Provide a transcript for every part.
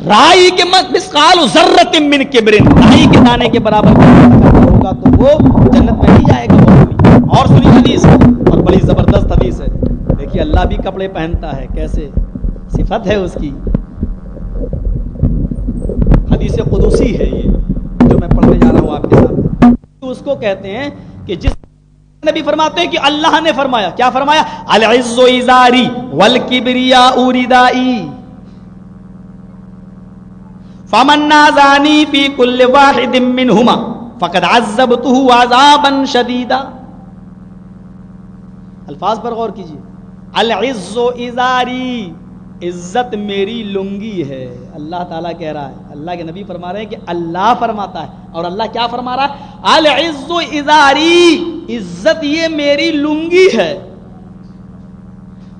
رائی کے مثقال ذرۃ من کبر، رائی کے دانے کے برابر ہوگا تو وہ جنت میں نہیں جائے گا وہ آدمی۔ اور سنی حدیث اور بڑی زبردست حدیث ہے، دیکھیے اللہ بھی کپڑے پہنتا ہے، کیسے صفت ہے اس کی، حدیث قدسی ہے یہ جو میں پڑھنے جا رہا ہوں آپ کے سامنے۔ اس کو کہتے ہیں کہ جس نبی فرماتے ہیں کہ اللہ نے فرمایا، کیا فرمایا؟ العز ازاری والکبریاء ردائی فمن نازانی فی کل واحد منہما فقد عذبتہ عذابا شدیدا۔ الفاظ پر غور کیجیے، العز ازاری، عزت میری لنگی ہے، اللہ تعالیٰ کہہ رہا ہے، اللہ کے نبی فرما رہے ہیں کہ اللہ فرماتا ہے، اور اللہ کیا فرما رہا ہے؟ العز ازاری، عزت یہ میری لنگی ہے،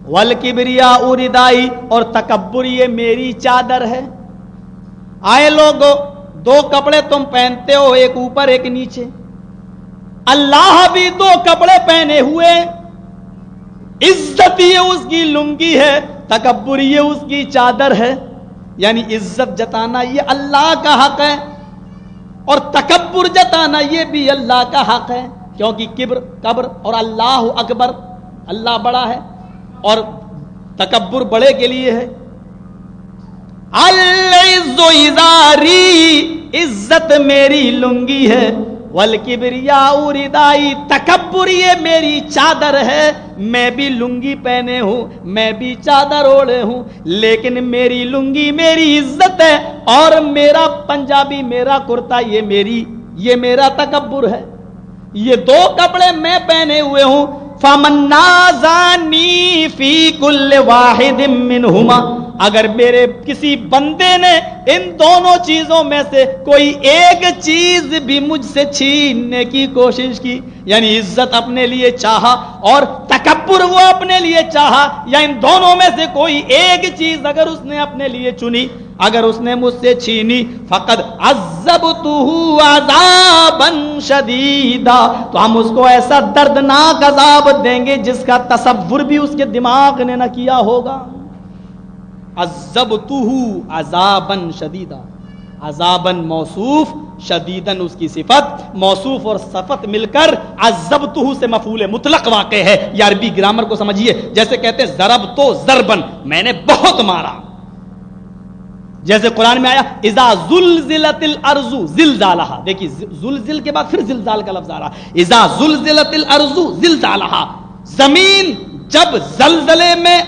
والکبریاء ردائی، اور تکبر یہ میری چادر ہے۔ آئے لوگو، دو کپڑے تم پہنتے ہو، ایک اوپر ایک نیچے، اللہ بھی دو کپڑے پہنے ہوئے، عزت یہ اس کی لنگی ہے، تکبر یہ اس کی چادر ہے، یعنی عزت جتانا یہ اللہ کا حق ہے اور تکبر جتانا یہ بھی اللہ کا حق ہے، کیونکہ کبر اور اللہ اکبر، اللہ بڑا ہے اور تکبر بڑے کے لیے ہے۔ العز ازاری، عزت میری لنگی ہے، والکبریاء ردائی، تکبر یہ میری چادر ہے، میں بھی لنگی پہنے ہوں، میں بھی چادر اوڑے ہوں، لیکن میری لنگی میری عزت ہے اور میرا پنجابی، میرا کرتا یہ میرا تکبر ہے، یہ دو کپڑے میں پہنے ہوئے ہوں۔ فمن نازانی فی کل واحد منہما، اگر میرے کسی بندے نے ان دونوں چیزوں میں سے کوئی ایک چیز بھی مجھ سے چھیننے کی کوشش کی، یعنی عزت اپنے لیے چاہا اور تکبر وہ اپنے لیے چاہا، یا ان دونوں میں سے کوئی ایک چیز اگر اس نے اپنے لیے چنی، اگر اس نے مجھ سے چھینی، فقد عذبتہ عذابا شدیدا، تو ہم اس کو ایسا دردناک عذاب دیں گے جس کا تصور بھی اس کے دماغ نے نہ کیا ہوگا۔ عذبتہ عذابا شدیدا، عذابا موصوف، شدیدن اس کی صفت، موصوف اور صفت مل کر عذبتہ سے مفعول مطلق واقع ہے۔ یہ عربی گرامر کو سمجھیے، جیسے کہتے ہیں ضربت ضربن، میں نے بہت مارا، جیسے قرآن میں آیا اذا زلزلت الارض زلزالہا، دیکھیے زلزل کے بعد پھر زلزال کا لفظ آ رہا، اذا زلزلت الارض زلزالہا، زمین جب زلزلے میں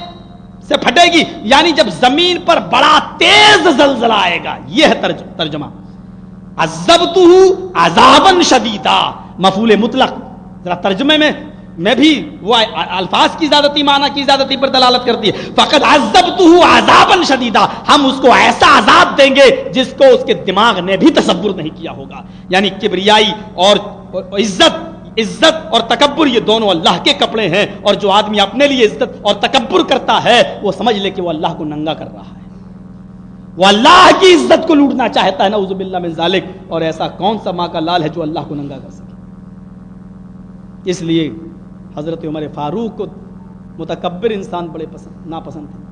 سے پھٹے گی، یعنی جب زمین پر بڑا تیز زلزلہ آئے گا، یہ ہے ترجمہ۔ عذبتہ عذابا شدیدا، مفعول مطلق، ذرا ترجمے میں بھی وہ الفاظ کی زیادتی، معنی کی زیادتی پر دلالت کرتی ہے۔ فقد عذبتہ عذابا شدیدا، ہم اس کو ایسا عذاب دیں گے جس کو اس کے دماغ نے بھی تصور نہیں کیا ہوگا، یعنی کبریائی اور عزت اور تکبر یہ دونوں اللہ کے کپڑے ہیں، اور جو آدمی اپنے لیے عزت اور تکبر کرتا ہے وہ سمجھ لے کہ وہ اللہ کو ننگا کر رہا ہے، وہ اللہ کی عزت کو لوٹنا چاہتا ہے، نعوذ باللہ من ذالک، اور ایسا کون سا ماں کا لال ہے جو اللہ کو ننگا کر سکے۔ اس لیے حضرت عمر فاروق کو متکبر انسان بڑے ناپسند تھے،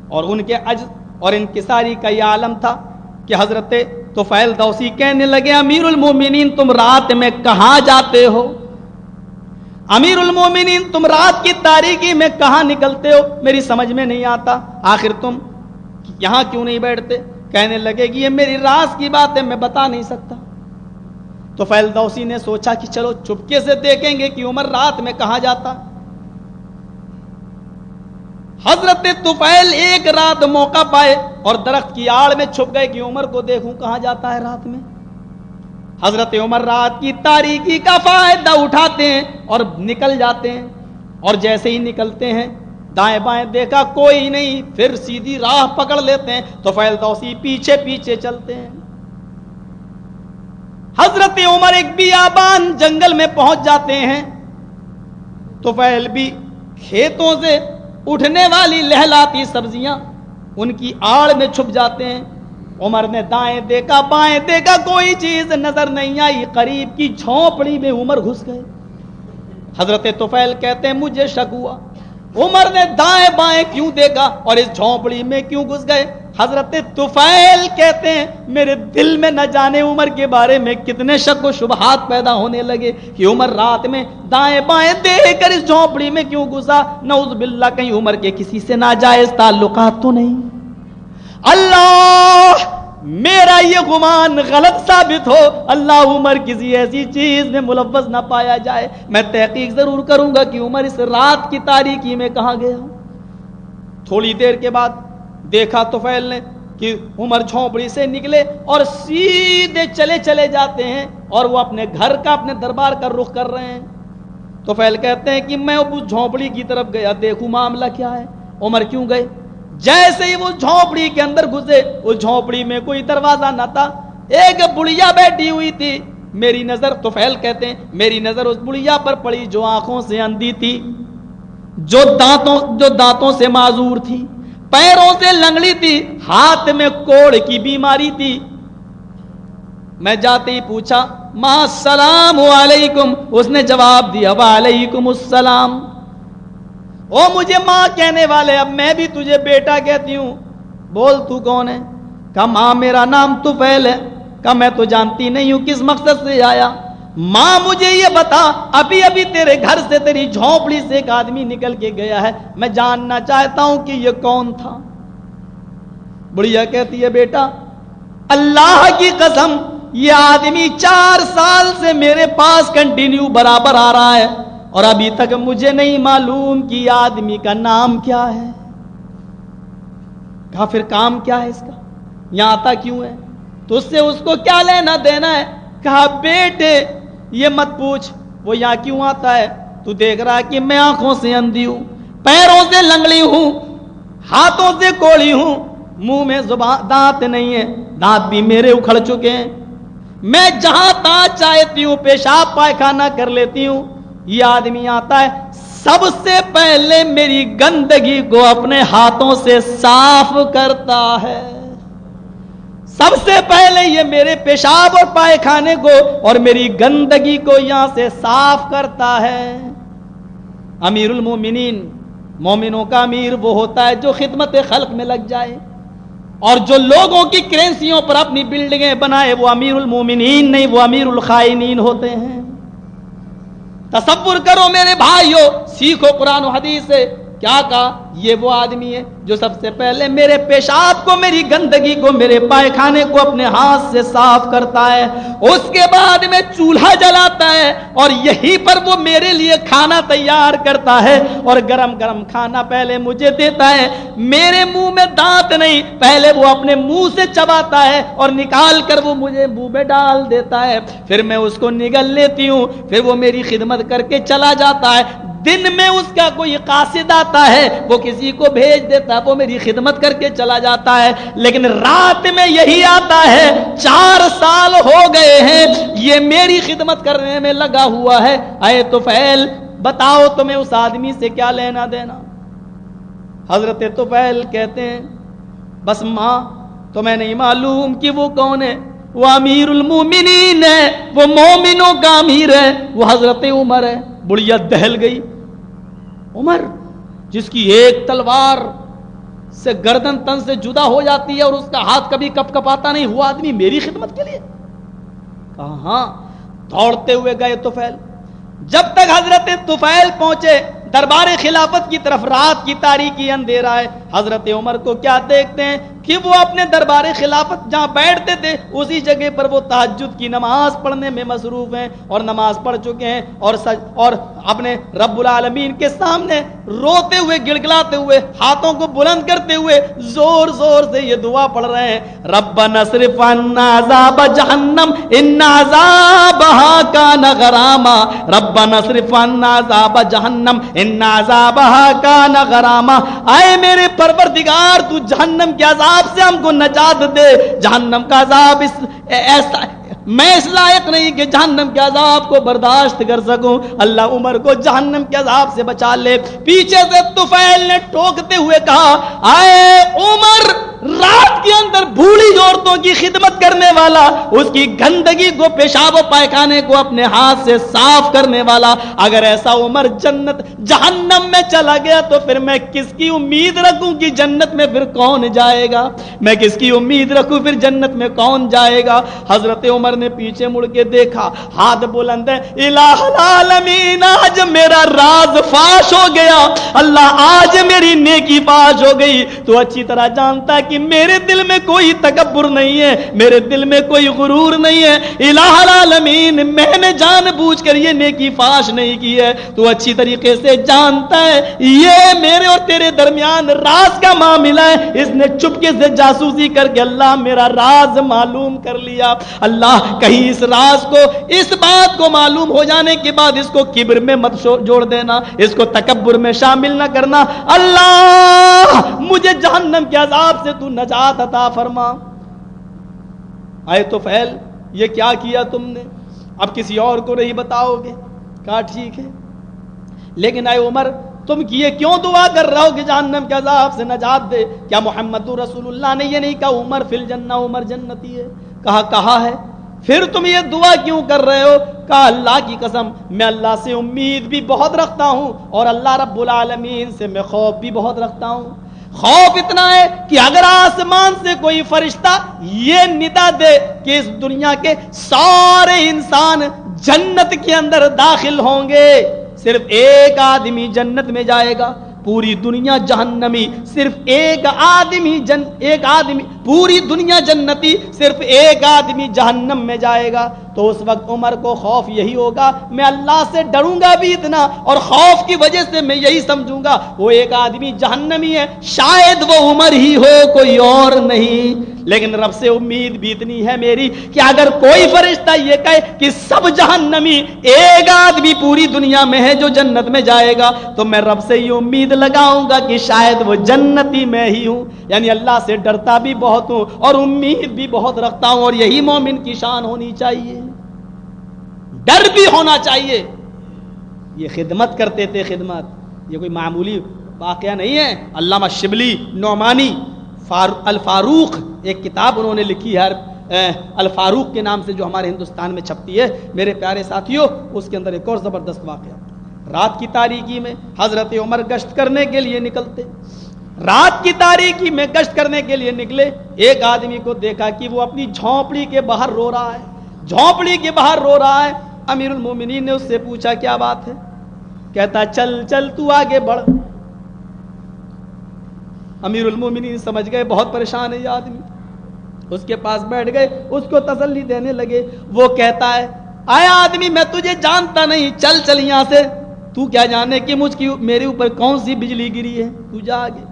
اور ان کے عجز اور انکساری کا یہ عالم تھا کہ حضرت طفیل دوسی کہنے لگے امیر المومنین تم رات میں کہاں جاتے ہو؟ امیر المومنین تم رات کی تاریکی میں کہاں نکلتے ہو؟ میری سمجھ میں نہیں آتا، آخر تم یہاں کیوں نہیں بیٹھتے؟ کہنے لگے کہ یہ میری راز کی بات ہے، میں بتا نہیں سکتا۔ طفیل دوسی نے سوچا کہ چلو چپکے سے دیکھیں گے کہ عمر رات میں کہاں جاتا۔ حضرت طفیل ایک رات موقع پائے اور درخت کی آڑ میں چھپ گئے کہ عمر کو دیکھوں کہاں جاتا ہے رات میں۔ حضرت عمر رات کی تاریکی کا فائدہ اٹھاتے ہیں اور نکل جاتے ہیں، اور جیسے ہی نکلتے ہیں دائیں بائیں دیکھا کوئی نہیں، پھر سیدھی راہ پکڑ لیتے ہیں، طفیل دوسی پیچھے پیچھے چلتے ہیں۔ حضرت عمر ایک بیابان جنگل میں پہنچ جاتے ہیں، طفیل بھی کھیتوں سے اٹھنے والی لہلاتی سبزیاں ان کی آڑ میں چھپ جاتے ہیں۔ عمر نے دائیں دیکھا بائیں دیکھا کوئی چیز نظر نہیں آئی، قریب کی جھونپڑی میں عمر گھس گئے۔ حضرت طفیل کہتے ہیں مجھے شک ہوا عمر نے دائیں بائیں کیوں دیکھا اور اس جھونپڑی میں کیوں گھس گئے؟ حضرت طفیل کہتے ہیں میرے دل میں نہ جانے عمر کے بارے میں کتنے شک و شبہات پیدا ہونے لگے کہ عمر رات میں دائیں بائیں دیکھ کر اس جھونپڑی میں کیوں گھسا، نعوذ باللہ کہیں عمر کے کسی سے ناجائز تعلقات تو نہیں۔ اللہ میرا یہ گمان غلط ثابت ہو، اللہ عمر کسی ایسی چیز میں ملوث نہ پایا جائے، میں تحقیق ضرور کروں گا کہ عمر اس رات کی تاریکی میں کہاں گیا۔ تھوڑی دیر کے بعد دیکھا طفیل نے کہ عمر جھونپڑی سے نکلے اور سیدھے چلے جاتے ہیں اور وہ اپنے گھر کا اپنے دربار کا رخ کر رہے ہیں۔ طفیل کہتے ہیں کہ میں اس جھونپڑی کی طرف گیا، دیکھوں معاملہ کیا ہے، عمر کیوں گئے۔ جیسے ہی وہ جھونپڑی کے اندر گھسے، اس جھونپڑی میں کوئی دروازہ نہ تھا، ایک بڑھیا بیٹھی ہوئی تھی، میری نظر طفیل کہتے ہیں میری نظر اس بڑھیا پر پڑی جو آنکھوں سے اندھی تھی، جو دانتوں سے معذور تھی، پیروں سے لنگڑی تھی، ہاتھ میں کوڑ کی بیماری تھی۔ میں جاتے ہی پوچھا ماں السلام علیکم، اس نے جواب دیا وعلیکم السلام۔ او مجھے ماں کہنے والے، اب میں بھی تجھے بیٹا کہتی ہوں، بول تو کون ہے؟ کہا ماں میرا نام طفیل ہے۔ کہا میں تو جانتی نہیں ہوں کس مقصد سے آیا، ماں مجھے یہ بتا ابھی تیرے گھر سے تیری جھونپڑی سے ایک آدمی نکل کے گیا ہے، میں جاننا چاہتا ہوں کہ یہ کون تھا۔ بڑھیا کہتی ہے بیٹا اللہ کی قسم یہ آدمی 4 سال سے میرے پاس کنٹینیو برابر آ رہا ہے اور ابھی تک مجھے نہیں معلوم کہ یہ آدمی کا نام کیا ہے۔ کہا پھر کام کیا ہے اس کا، یہاں آتا کیوں ہے، تو اس سے اس کو کیا لینا دینا ہے؟ کہا بیٹے یہ مت پوچھ وہ یہاں کیوں آتا ہے، تو دیکھ رہا کہ میں آنکھوں سے اندھی ہوں، پیروں سے لنگڑی ہوں، ہاتھوں سے کوڑی ہوں، منہ میں دانت نہیں ہے، دانت بھی میرے اکھڑ چکے ہیں، میں جہاں تہاں چاہتی ہوں پیشاب پائخانہ کر لیتی ہوں، یہ آدمی آتا ہے سب سے پہلے میری گندگی کو اپنے ہاتھوں سے صاف کرتا ہے، سب سے پہلے یہ میرے پیشاب اور پائخانے کو اور میری گندگی کو یہاں سے صاف کرتا ہے۔ امیر المومنین، مومنوں کا امیر وہ ہوتا ہے جو خدمت خلق میں لگ جائے، اور جو لوگوں کی کرنسیوں پر اپنی بلڈنگیں بنائے وہ امیر المومنین نہیں، وہ امیر الخائنین ہوتے ہیں۔ تصور کرو میرے بھائیو، سیکھو قرآن و حدیث سے، کیا کہا یہ وہ آدمی ہے جو سب سے پہلے میرے پیشاب کو، میری گندگی کو، میرے پائخانے کو اپنے ہاتھ سے صاف کرتا ہے، اس کے بعد میں چولہا جلاتا ہے اور یہیں پر وہ میرے لیے کھانا تیار کرتا ہے اور گرم گرم کھانا پہلے مجھے دیتا ہے، میرے منہ میں دانت نہیں، پہلے وہ اپنے منہ سے چباتا ہے اور نکال کر وہ مجھے منہ میں ڈال دیتا ہے، پھر میں اس کو نگل لیتی ہوں، پھر وہ میری خدمت کر کے چلا جاتا ہے۔ دن میں اس کا کوئی قاصد آتا ہے وہ کسی کو بھیج دیتا ہے، وہ میری خدمت کر کے چلا جاتا ہے، لیکن رات میں یہی آتا ہے، 4 سال ہو گئے ہیں یہ میری خدمت کرنے میں لگا ہوا ہے، اے طفیل بتاؤ تمہیں اس آدمی سے کیا لینا دینا۔ حضرت طفیل کہتے ہیں بس ماں تمہیں نہیں معلوم کہ وہ کون ہے، وہ امیر المومنین ہے، وہ مومنوں کا امیر ہے، وہ حضرت عمر ہے۔ بڑھیا دہل گئی، عمر جس کی ایک تلوار سے گردن تن سے جدا ہو جاتی ہے اور اس کا ہاتھ کبھی کپ کپاتا نہیں، وہ آدمی میری خدمت کے لیے؟ کہا ہاں۔ دوڑتے ہوئے گئے طفیل، جب تک حضرت طفیل پہنچے دربار خلافت کی طرف، رات کی تاریکی اندھیرا ہے، حضرت عمر کو کیا دیکھتے ہیں کہ وہ اپنے دربار خلافت جہاں بیٹھتے تھے اسی جگہ پر وہ تہجد کی نماز پڑھنے میں مصروف ہیں اور نماز پڑھ چکے ہیں اور اپنے رب العالمین کے سامنے روتے ہوئے گڑگڑاتے ہوئے ہاتھوں کو بلند کرتے ہوئے زور زور سے یہ دعا پڑھ رہے ہیں، ربنا اصرف عنا عذاب جہنم ان عذابها کان غراما، ربنا اصرف عنا عذاب جہنم ان عذابها کان غراما، اے میرے پروردگار تو جہنم کے عذاب سے ہم کو نجات دے، جہنم کا عذاب ایسا میں اس لائق نہیں کہ جہنم کے عذاب کو برداشت کر سکوں، اللہ عمر کو جہنم کے عذاب سے بچا لے۔ پیچھے سے طفیل نے ٹوکتے ہوئے کہا اے عمر رات کے اندر بوڑھی عورتوں کی خدمت کرنے والا، اس کی گندگی کو، پیشاب و پائخانے کو اپنے ہاتھ سے صاف کرنے والا، اگر ایسا عمر جہنم میں چلا گیا تو پھر میں کس کی امید رکھوں کہ جنت میں پھر کون جائے گا؟ میں کس کی امید رکھوں پھر جنت میں کون جائے گا؟ حضرت عمر نے پیچھے مڑ کے دیکھا، ہاتھ بلند ہے، الہ العالمین آج میرا راز فاش ہو گیا، اللہ آج میری نیکی فاش ہو گئی۔ تو اچھی طرح جانتا کہ میرے دل میں کوئی تکبر نہیں ہے، میرے دل میں کوئی غرور نہیں ہے، الہ العالمین میں نے جان بوجھ کر یہ نیکی فاش نہیں کی ہے۔ تو اچھی طریقے سے جانتا ہے یہ میرے اور تیرے درمیان راز کا معاملہ ہے، اس نے چپکے سے جاسوسی کر کے اللہ میرا راز معلوم کر لیا۔ اللہ کہیں اس راز کو، اس بات کو معلوم ہو جانے کے بعد اس کو کبر میں مت جوڑ دینا، اس کو تکبر میں شامل نہ کرنا۔ اللہ مجھے جہنم کے عذاب سے تو نجات عطا فرما۔ آئے تو فیل یہ کیا کیا تم نے؟ اب کسی اور کو نہیں بتاؤ گے؟ کہا ٹھیک ہے، لیکن اے عمر تم کیے کیوں دعا کر رہا ہو کہ جہنم کے عذاب سے نجات دے؟ کیا محمد رسول اللہ نے یہ نہیں کہا عمر فی الجنہ، عمر جنتی ہے؟ کہا ہے، پھر تم یہ دعا کیوں کر رہے ہو؟ کہا اللہ کی قسم میں اللہ سے امید بھی بہت رکھتا ہوں اور اللہ رب العالمین سے میں خوف بھی بہت رکھتا ہوں۔ خوف اتنا ہے کہ اگر آسمان سے کوئی فرشتہ یہ ندا دے کہ اس دنیا کے سارے انسان جنت کے اندر داخل ہوں گے، صرف ایک آدمی جنت میں جائے گا، پوری دنیا جہنمی، صرف ایک آدمی پوری دنیا جنتی، صرف ایک آدمی جہنم میں جائے گا، تو اس وقت عمر کو خوف یہی ہوگا، میں اللہ سے ڈروں گا بھی اتنا، اور خوف کی وجہ سے میں یہی سمجھوں گا وہ ایک آدمی جہنمی ہے، شاید وہ عمر ہی ہو کوئی اور نہیں۔ لیکن رب سے امید بھی اتنی ہے میری کہ اگر کوئی فرشتہ یہ کہے کہ سب جہنمی، ایک آدمی پوری دنیا میں ہے جو جنت میں جائے گا، تو میں رب سے یہ امید لگاؤں گا کہ شاید وہ جنتی میں ہی ہوں۔ یعنی اللہ سے ڈرتا بھی بہت ہوں اور امید بھی بہت رکھتا ہوں، اور یہی مومن کی شان ہونی چاہیے، ڈر بھی ہونا چاہیے۔ یہ خدمت کرتے تھے، خدمت یہ کوئی معمولی واقعہ نہیں ہے۔ علامہ شبلی نعمانی الفاروق ایک کتاب انہوں نے لکھی ہے الفاروق کے نام سے، جو ہمارے ہندوستان میں چھپتی ہے۔ میرے پیارے ساتھیوں اس کے اندر ایک اور زبردست واقعہ، رات کی تاریکی میں حضرت عمر گشت کرنے کے لیے نکلتے، رات کی تاریکی میں گشت کرنے کے لیے نکلے، ایک آدمی کو دیکھا کہ وہ اپنی جھونپڑی کے باہر رو رہا ہے، جھونپڑی کے باہر رو رہا ہے۔ امیر المومنین نے اس سے پوچھا کیا بات ہے؟ کہتا چل چل تو آگے بڑھ۔ امیر المومنین سمجھ گئے بہت پریشان ہے یہ آدمی، اس کے پاس بیٹھ گئے، اس کو تسلی دینے لگے۔ وہ کہتا ہے آیا آدمی میں تجھے جانتا نہیں، چل چل یہاں سے، تو کیا جانے کہ میرے اوپر کون سی بجلی گری ہے، تو جا آگے۔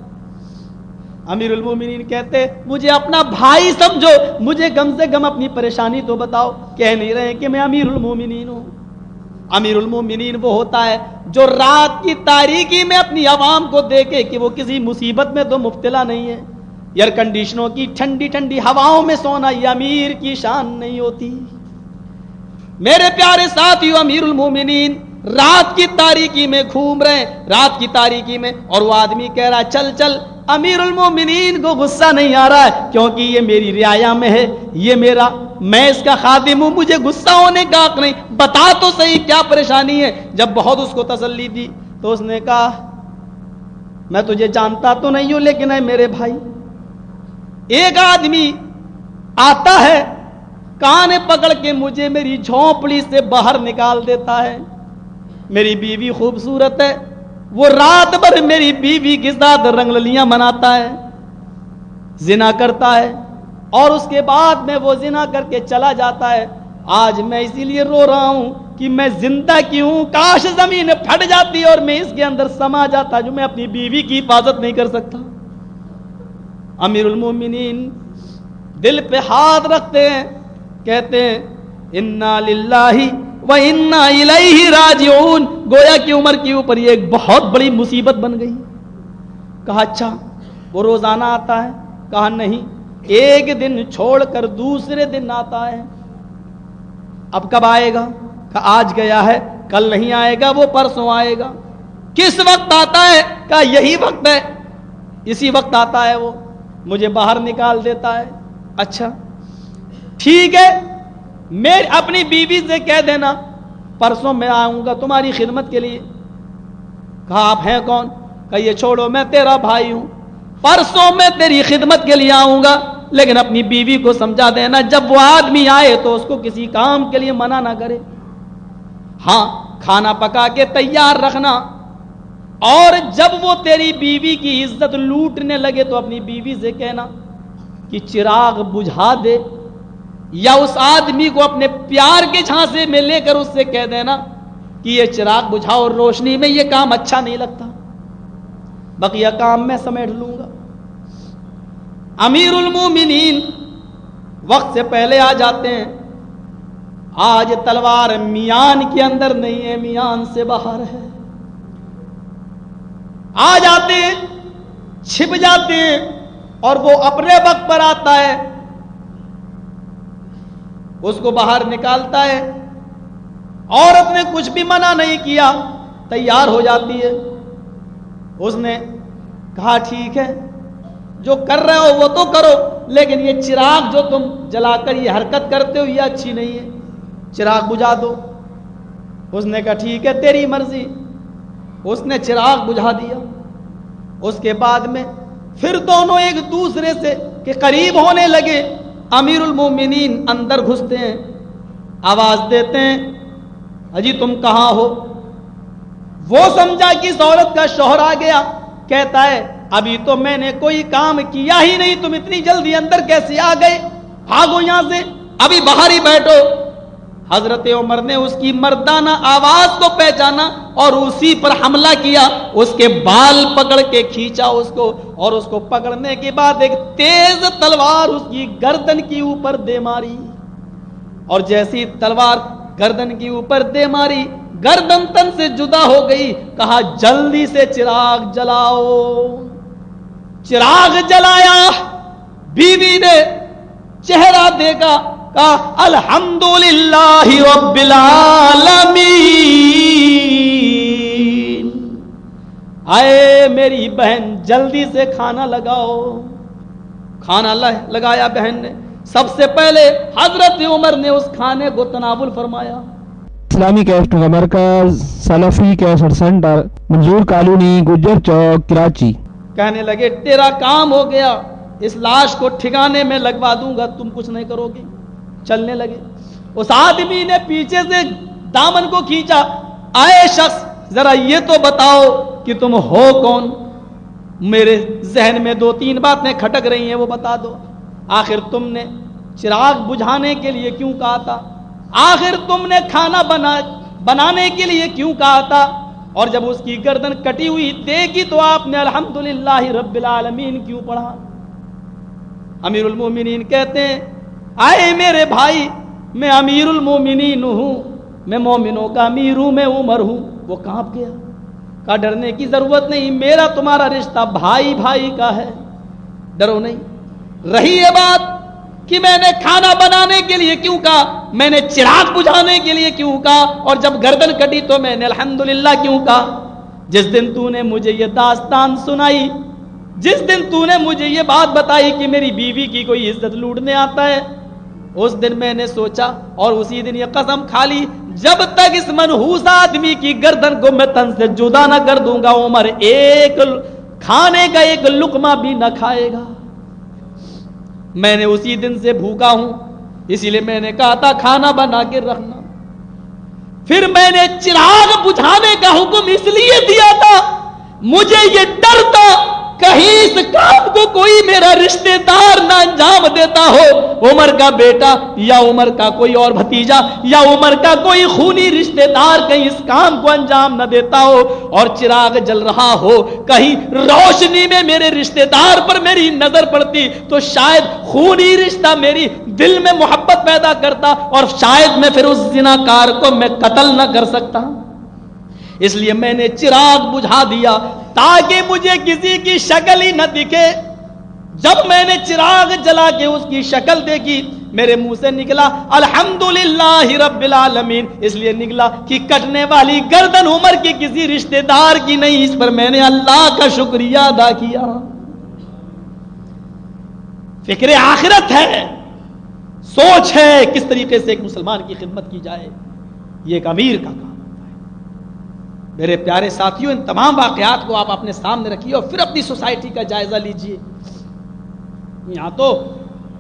امیر المومنین کہتے مجھے اپنا بھائی سمجھو، مجھے کم سے کم اپنی پریشانی تو بتاؤ۔ کہہ نہیں رہے کہ میں امیر المومنین ہوں۔ امیر المومنین وہ ہوتا ہے جو رات کی تاریکی میں اپنی عوام کو دیکھے کہ وہ کسی مصیبت میں تو مبتلا نہیں ہے۔ ایئر کنڈیشنوں کی ٹھنڈی ٹھنڈی ہواؤں میں سونا یہ امیر کی شان نہیں ہوتی۔ میرے پیارے ساتھیو، امیر المومنین رات کی تاریکی میں گھوم رہے، رات کی تاریکی میں، اور وہ آدمی کہہ رہا چل چل۔ امیر المومنین کو غصہ نہیں آ رہا ہے کیونکہ یہ میری رعایا میں ہے، یہ میں اس کا خادم ہوں، مجھے غصہ ہونے کا حق نہیں، بتا تو صحیح کیا پریشانی ہے۔ جب بہت اس کو تسلی دی تو اس نے کہا میں تجھے جانتا تو نہیں ہوں، لیکن اے میرے بھائی، ایک آدمی آتا ہے کان پکڑ کے مجھے میری جھونپڑی سے باہر نکال دیتا ہے، میری بیوی خوبصورت ہے، وہ رات بھر میری بیوی کے ساتھ رنگ للیاں مناتا ہے، زنا کرتا ہے، اور اس کے بعد میں وہ زنا کر کے چلا جاتا ہے۔ آج میں اسی لیے رو رہا ہوں کہ میں زندہ کیوں، کاش زمین پھٹ جاتی اور میں اس کے اندر سما جاتا جو میں اپنی بیوی کی حفاظت نہیں کر سکتا۔ امیر المومنین دل پہ ہاتھ رکھتے ہیں، کہتے ہیں انا للہ و انا الیہ راجعون۔ گویا کہ عمر کے اوپر یہ ایک بہت بڑی مصیبت بن گئی۔ کہا اچھا وہ روزانہ آتا ہے؟ کہا نہیں، ایک دن چھوڑ کر دوسرے دن آتا ہے۔ اب کب آئے گا؟ کہا آج گیا ہے، کل نہیں آئے گا، وہ پرسوں آئے گا۔ کس وقت آتا ہے؟ کہا یہی وقت ہے، اسی وقت آتا ہے وہ۔ مجھے باہر نکال دیتا ہے. اچھا ٹھیک ہے, میں اپنی بیوی سے کہہ دینا پرسوں میں آؤں گا تمہاری خدمت کے لیے. کہا آپ ہیں کون؟ کہا یہ چھوڑو میں تیرا بھائی ہوں, پرسوں میں تیری خدمت کے لیے آؤں گا, لیکن اپنی بیوی کو سمجھا دینا جب وہ آدمی آئے تو اس کو کسی کام کے لیے منع نہ کرے. ہاں کھانا پکا کے تیار رکھنا, اور جب وہ تیری بیوی کی عزت لوٹنے لگے تو اپنی بیوی سے کہنا کہ چراغ بجھا دے, یا اس آدمی کو اپنے پیار کے جھانسے میں لے کر اس سے کہہ دینا کہ یہ چراغ بجھاؤ, روشنی میں یہ کام اچھا نہیں لگتا, بقیہ کام میں سمیٹ لوں گا. امیر المومنین وقت سے پہلے آ جاتے ہیں. آج تلوار میان کے اندر نہیں ہے, میان سے باہر ہے. آ جاتے ہیں, چھپ جاتے ہیں, اور وہ اپنے وقت پر آتا ہے, اس کو باہر نکالتا ہے. عورت نے کچھ بھی منع نہیں کیا, تیار ہو جاتی ہے. اس نے کہا ٹھیک ہے جو کر رہے ہو وہ تو کرو, لیکن یہ چراغ جو تم جلا کر یہ حرکت کرتے ہو یہ اچھی نہیں ہے, چراغ بجھا دو. اس نے کہا ٹھیک ہے تیری مرضی. اس نے چراغ بجھا دیا. اس کے بعد میں پھر دونوں ایک دوسرے سے کے قریب ہونے لگے. امیر المومنین اندر گھستے ہیں, آواز دیتے ہیں اجی تم کہاں ہو؟ وہ سمجھا کہ اس عورت کا شوہر آ گیا. کہتا ہے ابھی تو میں نے کوئی کام کیا ہی نہیں, تم اتنی جلدی اندر کیسے آ گئے؟ بھاگو یہاں سے, ابھی باہر ہی بیٹھو. حضرت عمر نے اس کی مردانہ آواز کو پہچانا اور اسی پر حملہ کیا. اس کے بال پکڑ کے کھینچا اس کو, اور اس کو پکڑنے کے بعد ایک تیز تلوار اس کی گردن کی اوپر دے ماری. اور جیسی تلوار گردن کی اوپر دے ماری, گردن تن سے جدا ہو گئی. کہا جلدی سے چراغ جلاؤ. چراغ جلایا, بیوی نے چہرہ دیکھا, کہا الحمدللہ رب العالمین. آئے میری بہن جلدی سے کھانا لگاؤ. کھانا لگایا بہن نے. سب سے پہلے حضرت عمر نے اس کھانے کو تناول فرمایا. اسلامی کیسٹ کا مرکز سلفی کیسٹ سینٹر منظور کالونی گجر چوک کراچی. کہنے لگے تیرا کام ہو گیا, اس لاش کو ٹھکانے میں لگوا دوں گا, تم کچھ نہیں کرو گی. چلنے لگے. اس آدمی نے پیچھے سے دامن کو کھینچا. آئے شخص ذرا یہ تو بتاؤ کہ تم ہو کون؟ میرے ذہن میں 2-3 باتیں کھٹک رہی ہیں, وہ بتا دو. آخر تم نے چراغ بجھانے کے لیے کیوں کہا تھا؟ آخر تم نے کھانا بنانے کے لیے کیوں کہا تھا؟ اور جب اس کی گردن کٹی ہوئی دیکھی تو آپ نے الحمدللہ رب العالمین کیوں پڑھا؟ امیر المومنین کہتے ہیں آئے میرے بھائی, میں امیر المومنین ہوں, میں مومنوں کا امیر ہوں, میں عمر ہوں. وہ کانپ گیا. کہا ڈرنے کی ضرورت نہیں, میرا تمہارا رشتہ بھائی بھائی کا ہے, ڈرو نہیں. رہی یہ بات کہ میں نے کھانا بنانے کے لیے کیوں کہا, میں نے چراغ بجھانے کے لیے کیوں کہا, اور جب گردن کٹی تو میں نے الحمدللہ کیوں کہا. جس دن تو نے مجھے یہ داستان سنائی, جس دن تو نے مجھے یہ بات بتائی کہ میری بیوی کی کوئی عزت لوٹنے آتا ہے, اس دن میں نے سوچا اور اسی دن یہ قسم کھا لی جب تک اس منحوس آدمی کی گردن کو میں تن سے جدا نہ کر دوں گا عمر ایک کھانے کا ایک لقمہ بھی نہ کھائے گا. میں نے اسی دن سے بھوکا ہوں, اسی لیے میں نے کہا تھا کھانا بنا کے رکھنا. پھر میں نے چراغ بجھانے کا حکم اس لیے دیا تھا, مجھے یہ ڈر تھا کہیں اس کام کو کوئی میرا رشتہ دار نہ انجام دیتا ہو, عمر کا بیٹا یا عمر کا کوئی اور بھتیجا یا عمر کا کوئی خونی رشتہ دار کہیں اس کام کو انجام نہ دیتا ہو, اور چراغ جل رہا ہو کہیں روشنی میں میرے رشتہ دار پر میری نظر پڑتی تو شاید خونی رشتہ میری دل میں محبت پیدا کرتا, اور شاید میں پھر اس زناکار کو میں قتل نہ کر سکتا. اس لیے میں نے چراغ بجھا دیا تاکہ مجھے کسی کی شکل ہی نہ دکھے. جب میں نے چراغ جلا کے اس کی شکل دیکھی, میرے منہ سے نکلا الحمدللہ رب العالمین, اس لیے نکلا کہ کٹنے والی گردن عمر کی کسی رشتہ دار کی نہیں, اس پر میں نے اللہ کا شکریہ ادا کیا. فکر آخرت ہے، سوچ ہے کس طریقے سے ایک مسلمان کی خدمت کی جائے، یہ ایک امیر کا کام ہوتا ہے۔ میرے پیارے ساتھیوں، ان تمام واقعات کو آپ اپنے سامنے رکھیے اور پھر اپنی سوسائٹی کا جائزہ لیجئے۔ یہاں تو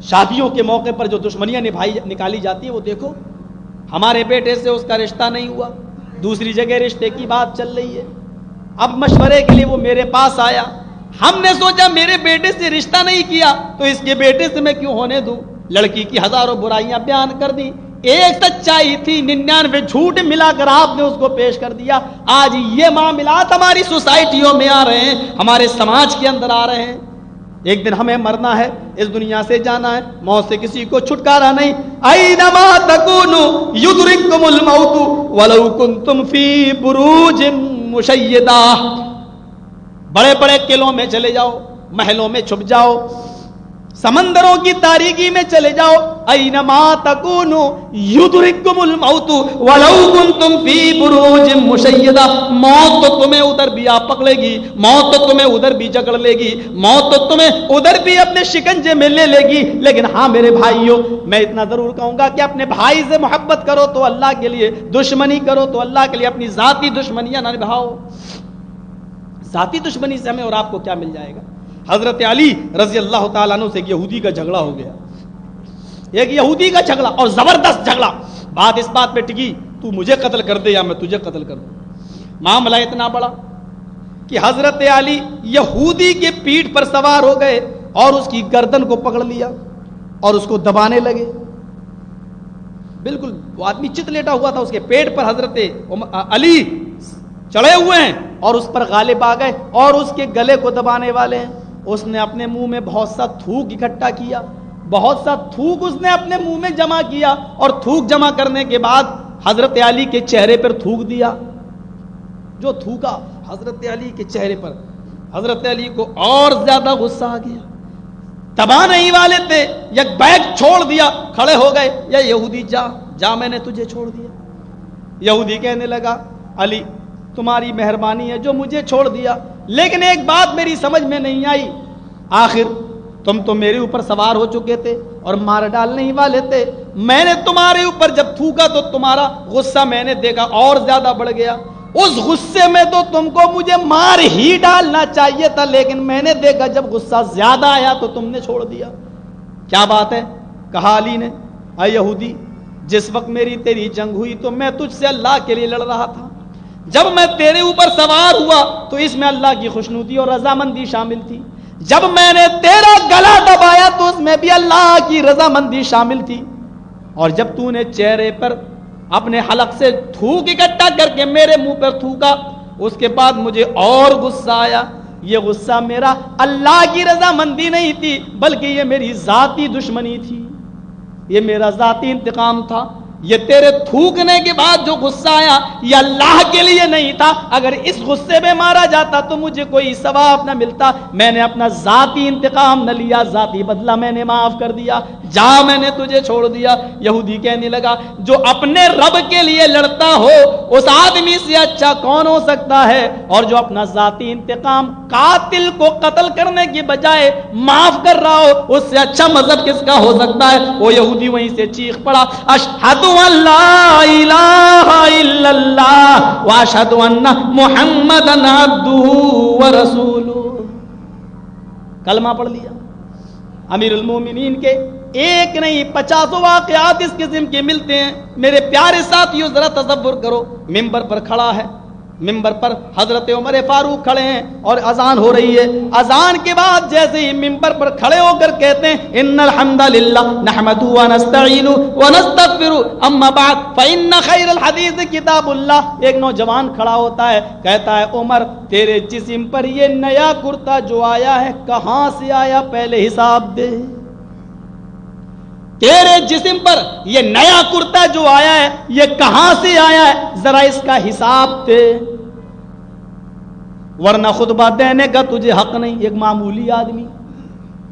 شادیوں کے موقع پر جو دشمنیاں نکالی جاتی ہیں وہ دیکھو، ہمارے بیٹے سے اس کا رشتہ نہیں ہوا، دوسری جگہ رشتے کی بات چل رہی ہے، اب مشورے کے لیے وہ میرے پاس آیا، ہم نے سوچا میرے بیٹے سے رشتہ نہیں کیا تو اس کے بیٹے سے میں کیوں ہونے دوں، لڑکی کی ہزاروں برائیاں بیان کر دی، ایک سچائی تھی 99 جھوٹ ملا کر آپ نے اس کو پیش کر دیا۔ آج یہ معاملات ہماری سوسائٹیوں میں آ رہے ہیں، ہمارے سماج کے اندر آ رہے ہیں۔ ایک دن ہمیں مرنا ہے، اس دنیا سے جانا ہے، موت سے کسی کو چھٹکارا نہیں۔ اینما تکونوا یدرککم الموت ولو کنتم فی بروج مشیدہ، بڑے بڑے قلعوں میں چلے جاؤ، محلوں میں چھپ جاؤ، سمندروں کی تاریکی میں چلے جاؤ، اینما تکونوا یدرککم الموت ولو کنتم فی بروج مشیدہ، موت تو تمہیں ادھر بھی آ پکڑے گی، موت تو تمہیں ادھر بھی جکڑ لے گی، موت تو تمہیں ادھر بھی اپنے شکنجے میں لے لے گی۔ لیکن ہاں میرے بھائیوں، میں اتنا ضرور کہوں گا کہ اپنے بھائی سے محبت کرو تو اللہ کے لیے، دشمنی کرو تو اللہ کے لیے، اپنی ذاتی دشمنیاں نہ نبھاؤ۔ ذاتی دشمنی سے ہمیں اور آپ کو کیا مل جائے گا؟ حضرت علی رضی اللہ تعالیٰ عنہ سے ایک یہودی کا جھگڑا ہو گیا، ایک یہودی کا جھگڑا، اور زبردست جھگڑا، بات اس بات پہ ٹکی تو مجھے قتل کر دے یا میں تجھے قتل کر دوں۔ معاملہ اتنا بڑا کہ حضرت علی یہودی کے پیٹھ پر سوار ہو گئے اور اس کی گردن کو پکڑ لیا اور اس کو دبانے لگے، بالکل وہ آدمی چت لیٹا ہوا تھا، اس کے پیٹ پر حضرت علی چڑھے ہوئے ہیں اور اس پر غالب آ گئے اور اس کے گلے کو دبانے والے ہیں۔ اس نے اپنے منہ میں بہت سا تھوک اکٹھا کیا، بہت سا تھوک اس نے اپنے منہ میں جمع کیا، اور تھوک جمع کرنے کے بعد حضرت علی کے چہرے پر تھوک دیا۔ جو تھوکا حضرت علی کے چہرے پر، حضرت علی کو اور زیادہ غصہ آ گیا، دبا نہیں والے تھے، یک بیگ چھوڑ دیا، کھڑے ہو گئے، یا یہودی جا جا میں نے تجھے چھوڑ دیا۔ یہودی کہنے لگا علی تمہاری مہربانی ہے جو مجھے چھوڑ دیا، لیکن ایک بات میری سمجھ میں نہیں آئی، آخر تم تو میرے اوپر سوار ہو چکے تھے اور مار ڈالنے ہی والے تھے، میں نے تمہارے اوپر جب تھوکا تو تمہارا غصہ میں نے دیکھا اور زیادہ بڑھ گیا، اس غصے میں تو تم کو مجھے مار ہی ڈالنا چاہیے تھا، لیکن میں نے دیکھا جب غصہ زیادہ آیا تو تم نے چھوڑ دیا۔ کیا بات ہے؟ کہا علی نے، اے یہودی، جس وقت میری تیری جنگ ہوئی تو میں تجھ سے اللہ کے لیے لڑ رہا تھا، جب میں تیرے اوپر سوار ہوا تو اس میں اللہ کی خوشنودی اور رضامندی شامل تھی، جب میں نے تیرا گلا دبایا تو اس میں بھی اللہ کی رضامندی شامل تھی، اور جب تو نے چہرے پر اپنے حلق سے تھوک اکٹھا کر کے میرے منہ پر تھوکا، اس کے بعد مجھے اور غصہ آیا۔ یہ غصہ میرا اللہ کی رضامندی نہیں تھی، بلکہ یہ میری ذاتی دشمنی تھی، یہ میرا ذاتی انتقام تھا۔ یہ تیرے تھوکنے کے بعد جو غصہ آیا یہ اللہ کے لیے نہیں تھا، اگر اس غصے میں مارا جاتا تو مجھے کوئی ثواب نہ ملتا، میں نے اپنا ذاتی انتقام نہ لیا، ذاتی بدلہ میں نے معاف کر دیا، جا میں نے تجھے چھوڑ دیا۔ یہودی کہنے لگا جو اپنے رب کے لیے لڑتا ہو اس آدمی سے اچھا کون ہو سکتا ہے، اور جو اپنا ذاتی انتقام قاتل کو قتل کرنے کے بجائے معاف کر رہا ہو اس سے اچھا مذہب کس کا ہو سکتا ہے؟ وہ یہودی وہیں سے چیخ پڑا، اشہد ان لا الہ الا اللہ واشہد ان محمدا عبدہ ورسولہ، کلمہ پڑھ لیا۔ امیر المومنین کے ایک نہیں 50 واقعات اس قسم کے ملتے ہیں۔ میرے پیارے ساتھیوں ذرا تصور کرو، ممبر پر کھڑا ہے، ممبر پر حضرت عمر فاروق کھڑے ہیں اور اذان ہو رہی ہے، اذان کے بعد جیسے ہی ممبر پر کھڑے ہو کر کہتے ہیں ان الحمد للہ نحمدہ ونستعینہ ونستغفرہ اما بعد فإن خیر الحدیث کتاب اللہ، ایک نوجوان کھڑا ہوتا ہے کہتا ہے عمر تیرے جسم پر یہ نیا کرتا جو آیا ہے کہاں سے آیا، پہلے حساب دے، تیرے جسم پر یہ نیا کرتا جو آیا ہے یہ کہاں سے آیا ہے، ذرا اس کا حساب دے، ورنہ خطبہ دینے کا تجھے حق نہیں۔ ایک معمولی آدمی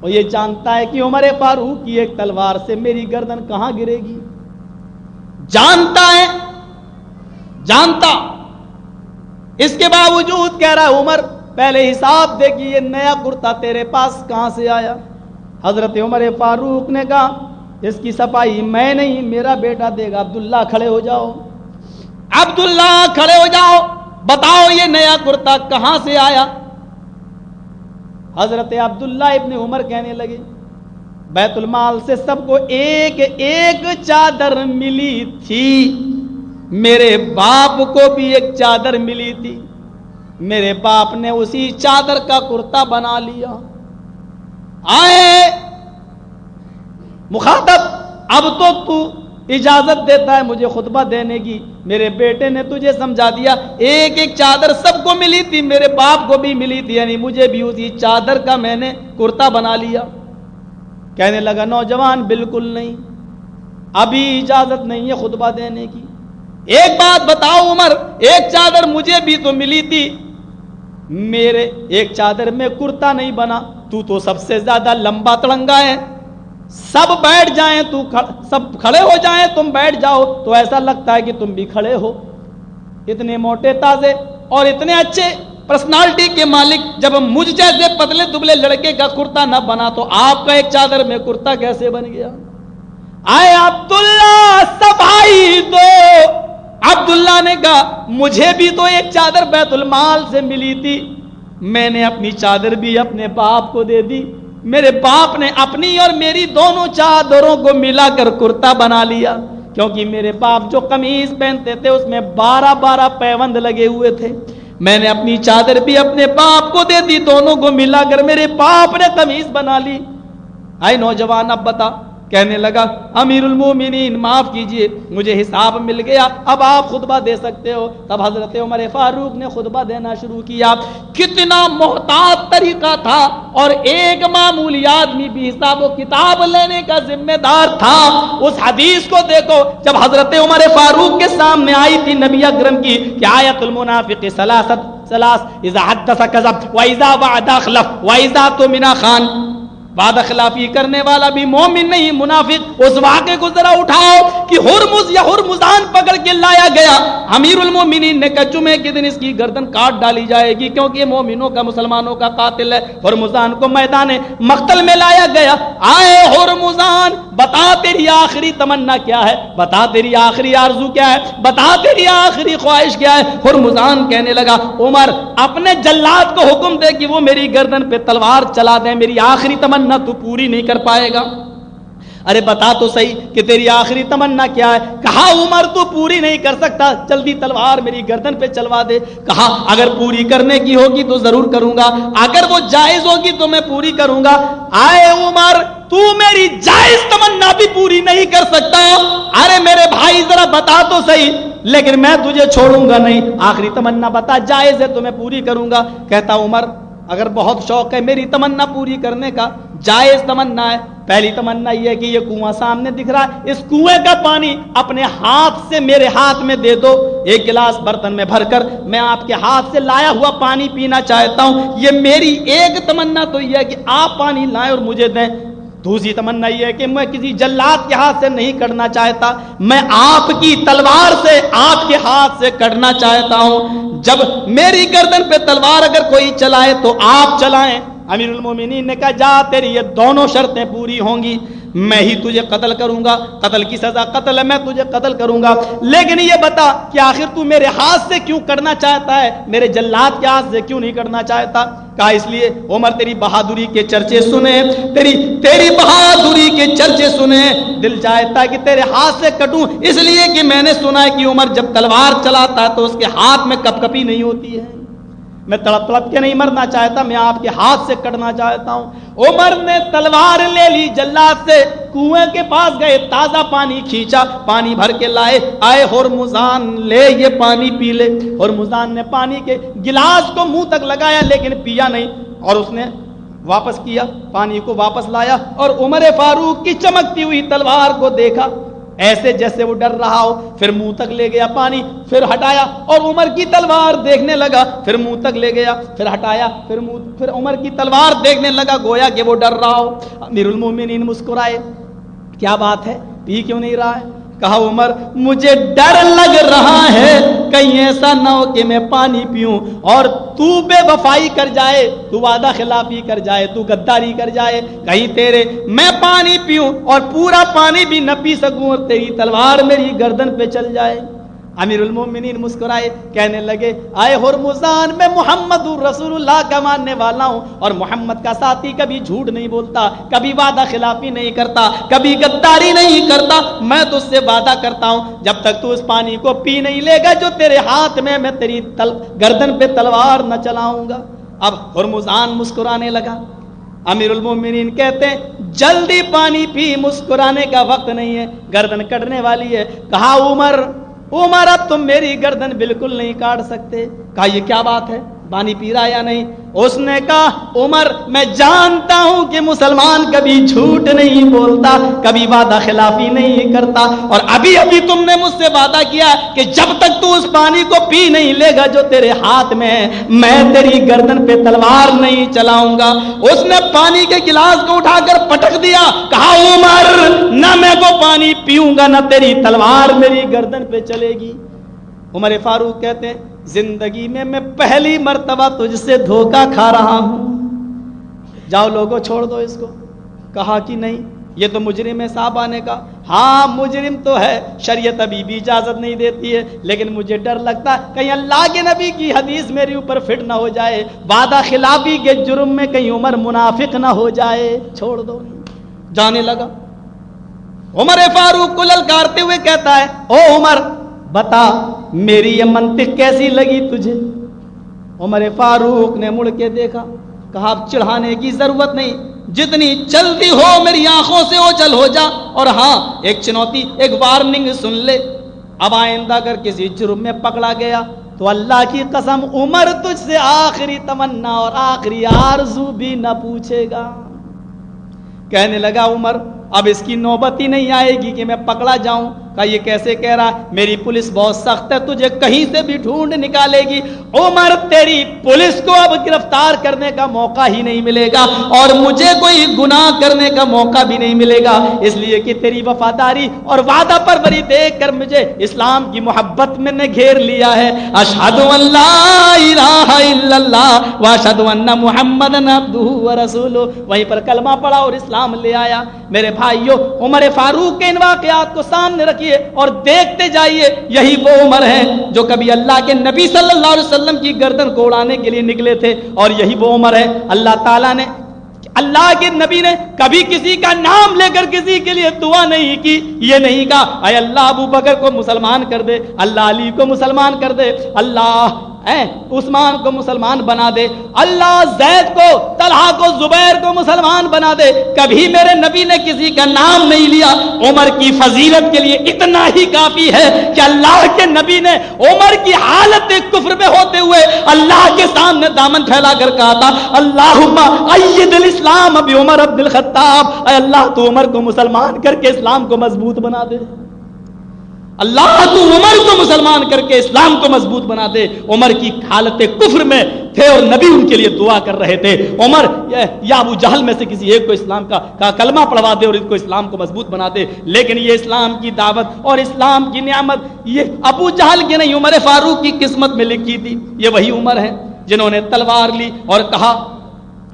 اور یہ جانتا ہے کہ عمر فاروق کی ایک تلوار سے میری گردن کہاں گرے گی، جانتا ہے، جانتا، اس کے باوجود کہہ رہا ہے عمر پہلے حساب دے کہ یہ نیا کرتا تیرے پاس کہاں سے آیا۔ حضرت عمر فاروق نے کہا اس کی صفائی میں نہیں میرا بیٹا دے گا. عبداللہ کھڑے ہو جاؤ, عبداللہ کھڑے ہو جاؤ, بتاؤ یہ نیا کرتا کہاں سے آیا؟ حضرت عبداللہ ابن عمر کہنے لگے بیت المال سے سب کو ایک ایک چادر ملی تھی, میرے باپ کو بھی ایک چادر ملی تھی, میرے باپ نے اسی چادر کا کرتا بنا لیا. آئے مخاطب, اب تو اجازت دیتا ہے مجھے خطبہ دینے کی, میرے بیٹے نے تجھے سمجھا دیا ایک ایک چادر سب کو ملی تھی, میرے باپ کو بھی ملی تھی, یعنی مجھے بھی اسی چادر کا میں نے کرتا بنا لیا. کہنے لگا نوجوان بالکل نہیں, ابھی اجازت نہیں ہے خطبہ دینے کی. ایک بات بتاؤ عمر, ایک چادر مجھے بھی تو ملی تھی, میرے ایک چادر میں کرتا نہیں بنا, تو سب سے زیادہ لمبا تڑنگا ہے, سب بیٹھ جائیں تو سب کھڑے ہو جائیں تم بیٹھ جاؤ تو ایسا لگتا ہے کہ تم بھی کھڑے ہو. اتنے موٹے تازے اور اتنے اچھے پرسنالٹی کے مالک جب مجھ جیسے پتلے دبلے لڑکے کا کرتا نہ بنا تو آپ کا ایک چادر میں کرتا کیسے بن گیا؟ آئے عبداللہ صفائی دو. عبداللہ نے کہا مجھے بھی تو ایک چادر بیت المال سے ملی تھی, میں نے اپنی چادر بھی اپنے باپ کو دے دی, میرے باپ نے اپنی اور میری دونوں چادروں کو ملا کر کرتا بنا لیا, کیونکہ میرے باپ جو قمیض پہنتے تھے اس میں 12 پیوند لگے ہوئے تھے, میں نے اپنی چادر بھی اپنے باپ کو دے دی, دونوں کو ملا کر میرے باپ نے قمیض بنا لی. آئے نوجوان اب بتا, کہنے لگا امیر المومنین معاف کیجئے مجھے حساب مل گیا, اب آپ خطبہ دے سکتے ہو. تب حضرت عمر فاروق نے خطبہ دینا شروع کیا. کتنا محتاط طریقہ تھا, اور ایک معمولی آدمی بھی حساب و کتاب لینے کا ذمہ دار تھا. اس حدیث کو دیکھو جب حضرت عمر فاروق کے سامنے آئی تھی نبی اکرم کی کہ آیت المنافق ثلاث اذا حدث کذب واذا وعد اخلف واذا اؤتمن خان. وعدہ خلافی کرنے والا بھی مومن نہیں منافق. اس واقعے کو ذرا اٹھاؤ کہ ہرمز یا ہرمزان پکڑ کے لایا گیا, امیر المومنین نے کہا جمعے کے دن اس کی گردن کاٹ ڈالی جائے گی کیونکہ یہ مومنوں کا مسلمانوں کا قاتل ہے. ہرمزان کو میدان مقتل میں لایا گیا. آئے ہرمزان بتا تیری آخری تمنا کیا ہے, بتا تیری آخری آرزو کیا ہے, بتا تیری آخری خواہش کیا ہے. ہرمزان کہنے لگا عمر اپنے جلاد کو حکم دے کہ وہ میری گردن پہ تلوار چلا دیں, میری آخری تمنا تو پوری نہیں کر پائے گا. ارے بتا تو صحیح کہ تیری آخری تمنا کیا ہے. کہا عمر تو پوری نہیں کر سکتا, جلدی تلوار میری گردن پہ چلوا دے. کہا اگر پوری کرنے کی ہوگی تو ضرور کروں گا, اگر وہ جائز ہوگی تو میں پوری کروں گا. آئے عمر تو میری جائز تمنا بھی پوری نہیں کر سکتا. ارے میرے بھائی ذرا بتا تو صحیح, لیکن میں تجھے چھوڑوں گا نہیں, آخری تمنا بتا, جائز ہے تو میں پوری کروں گا. کہتا عمر اگر بہت شوق ہے میری تمنا پوری کرنے کا, جائز تمنا ہے. پہلی تمنا یہ ہے کہ یہ کنواں سامنے دکھ رہا ہے, اس کنویں کا پانی اپنے ہاتھ سے میرے ہاتھ میں دے دو, ایک گلاس برتن میں بھر کر میں آپ کے ہاتھ سے لایا ہوا پانی پینا چاہتا ہوں. یہ میری ایک تمنا تو یہ ہے کہ آپ پانی لائیں اور مجھے دیں. دوسری تمنا یہ ہے کہ میں کسی جلاد کے ہاتھ سے نہیں کٹنا چاہتا, میں آپ کی تلوار سے آپ کے ہاتھ سے کٹنا چاہتا ہوں. جب میری گردن پہ تلوار اگر کوئی چلائے تو آپ چلائیں. امیر المومنین نے کہا جا تیری یہ دونوں شرطیں پوری ہوں گی, میں ہی تجھے قتل کروں گا, قتل کی سزا قتل ہے, میں تجھے قتل کروں گا. لیکن یہ بتا کہ آخر تو میرے ہاتھ سے کیوں کرنا چاہتا ہے, میرے جلاد کے ہاتھ سے کیوں نہیں کرنا چاہتا؟ کہا اس لیے عمر تیری بہادری کے چرچے سنے, تیری بہادری کے چرچے سنے, دل چاہتا ہے کہ تیرے ہاتھ سے کٹوں, اس لیے کہ میں نے سنا ہے کہ عمر جب تلوار چلاتا ہے تو اس کے ہاتھ میں کپ کپی نہیں ہوتی ہے. میں تڑپ تڑپ کے نہیں مرنا چاہتا, میں آپ کے ہاتھ سے کٹنا چاہتا ہوں. عمر نے تلوار لے لی, جلاد سے کنویں کے پاس گئے, تازہ پانی کھینچا, پانی بھر کے لائے. آئے ہرمزان لے یہ پانی پی لے. ہرمزان نے پانی کے گلاس کو منہ تک لگایا لیکن پیا نہیں, اور اس نے واپس کیا, پانی کو واپس لایا اور عمر فاروق کی چمکتی ہوئی تلوار کو دیکھا ایسے جیسے وہ ڈر رہا ہو. پھر منہ تک لے گیا پانی, پھر ہٹایا اور عمر کی تلوار دیکھنے لگا, پھر منہ تک لے گیا, پھر ہٹایا, پھر عمر کی تلوار دیکھنے لگا گویا کہ وہ ڈر رہا ہو. امیر المومنین مسکرائے, کیا بات ہے, پی کیوں نہیں رہا ہے؟ کہا عمر مجھے ڈر لگ رہا ہے کہیں ایسا نہ ہو کہ میں پانی پیوں اور تو بے وفائی کر جائے، تو وعدہ خلافی کر جائے، تو غداری کر جائے، کہیں تیرے میں پانی پیوں اور پورا پانی بھی نہ پی سکوں اور تیری تلوار میری گردن پہ چل جائے۔ امیر المومنین مسکرائے، کہنے لگے آئے ہرمزان، میں محمد رسول اللہ کا ماننے والا ہوں اور محمد کا ساتھی کبھی جھوٹ نہیں بولتا، کبھی وعدہ خلافی نہیں کرتا، کبھی غداری نہیں کرتا۔ میں تجھ سے وعدہ کرتا ہوں جب تک تو اس پانی کو پی نہیں لے گا جو تیرے ہاتھ میں تیری گردن پہ تلوار نہ چلاؤں گا۔ اب ہرمزان مسکرانے لگا۔ امیر المومنین کہتے ہیں جلدی پانی پی، مسکرانے کا وقت نہیں ہے، گردن کٹنے والی ہے۔ کہا عمر اب تم میری گردن بالکل نہیں کاٹ سکتے۔ کہا یہ کیا بات ہے، پانی پی رہا یا نہیں؟ اس نے کہا عمر میں جانتا ہوں کہ مسلمان کبھی جھوٹ نہیں بولتا، کبھی وعدہ خلافی نہیں کرتا، اور ابھی تم نے مجھ سے وعدہ کیا کہ جب تک تو اس پانی کو پی نہیں لے گا جو تیرے ہاتھ میں ہے میں تیری گردن پہ تلوار نہیں چلاؤں گا۔ اس نے پانی کے گلاس کو اٹھا کر پٹک دیا۔ کہا عمر نہ میں وہ پانی پیوں گا نہ تیری تلوار میری گردن پہ چلے گی۔ عمر فاروق کہتے ہیں زندگی میں پہلی مرتبہ تجھ سے دھوکہ کھا رہا ہوں، جاؤ لوگوں چھوڑ دو اس کو۔ کہا کہ نہیں یہ تو مجرم ہے صاحب آنے کا۔ ہاں مجرم تو ہے، شریعت ابھی بھی اجازت نہیں دیتی ہے، لیکن مجھے ڈر لگتا ہے کہیں اللہ کے نبی کی حدیث میرے اوپر فٹ نہ ہو جائے، وعدہ خلافی کے جرم میں کہیں عمر منافق نہ ہو جائے، چھوڑ دو۔ جانے لگا۔ عمر فاروق کو للکارتے ہوئے کہتا ہے او عمر بتا میری یہ منطق کیسی لگی تجھے؟ عمر فاروق نے مڑ کے دیکھا، کہا اب چڑھانے کی ضرورت نہیں، جتنی جلدی ہو میری آنکھوں سے اوجھل ہو جا، اور ہاں ایک چنوتی، ایک وارننگ سن لے، اب آئندہ اگر کسی جرم میں پکڑا گیا تو اللہ کی قسم عمر تجھ سے آخری تمنا اور آخری آرزو بھی نہ پوچھے گا۔ کہنے لگا عمر اب اس کی نوبت ہی نہیں آئے گی کہ میں پکڑا جاؤں۔ کہا یہ کیسے کہہ رہا، میری پولیس بہت سخت ہے، تجھے کہیں سے بھی ڈھونڈ نکالے گی۔ عمر تیری پولیس کو اب گرفتار کرنے کا موقع ہی نہیں ملے گا اور مجھے کوئی گناہ کرنے کا موقع بھی نہیں ملے گا، اس لیے کہ تیری وفاداری اور وعدہ پروری دیکھ کر مجھے اسلام کی محبت میں نے گھیر لیا ہے۔ اشہد ان لا الہ الا اللہ واشہد ان محمد عبدہ ورسولہ، وہیں پر کلمہ پڑھا اور اسلام لے آیا۔ میرے بھائیو عمر فاروق کے ان واقعات کو سامنے رکھیے اور دیکھتے جائیے، یہی وہ عمر ہیں جو کبھی اللہ کے نبی صلی اللہ علیہ وسلم کی گردن کو اڑانے کے لیے نکلے تھے، اور یہی وہ عمر ہے اللہ تعالیٰ نے، اللہ کے نبی نے کبھی کسی کا نام لے کر کسی کے لیے دعا نہیں کی، یہ نہیں کہا اے اللہ ابو بکر کو مسلمان کر دے، اللہ علی کو مسلمان کر دے، اللہ عثمان کو مسلمان بنا دے، اللہ زید کو، طلحہ کو، زبیر کو مسلمان بنا دے۔ کبھی میرے نبی نے کسی کا نام نہیں لیا۔ عمر کی فضیلت کے لیے اتنا ہی کافی ہے کہ اللہ کے نبی نے عمر کی حالت کفر میں ہوتے ہوئے اللہ کے سامنے دامن پھیلا کر کہا تھا اللہم اید الاسلام بعمر بن الخطاب، اے اللہ تو عمر کو مسلمان کر کے اسلام کو مضبوط بنا دے، اللہ تو عمر کو مسلمان کر کے اسلام کو مضبوط بنا دے۔ عمر کی حالت کفر میں تھے اور نبی ان کے لیے دعا کر رہے تھے، عمر یا ابو جہل میں سے کسی ایک کو اسلام کا کلمہ پڑھوا دے اور ان کو اسلام کو مضبوط بنا دے۔ لیکن یہ اسلام کی دعوت اور اسلام کی نعمت یہ ابو جہل کی نہیں، عمر فاروق کی قسمت میں لکھی تھی۔ یہ وہی عمر ہیں جنہوں نے تلوار لی اور کہا،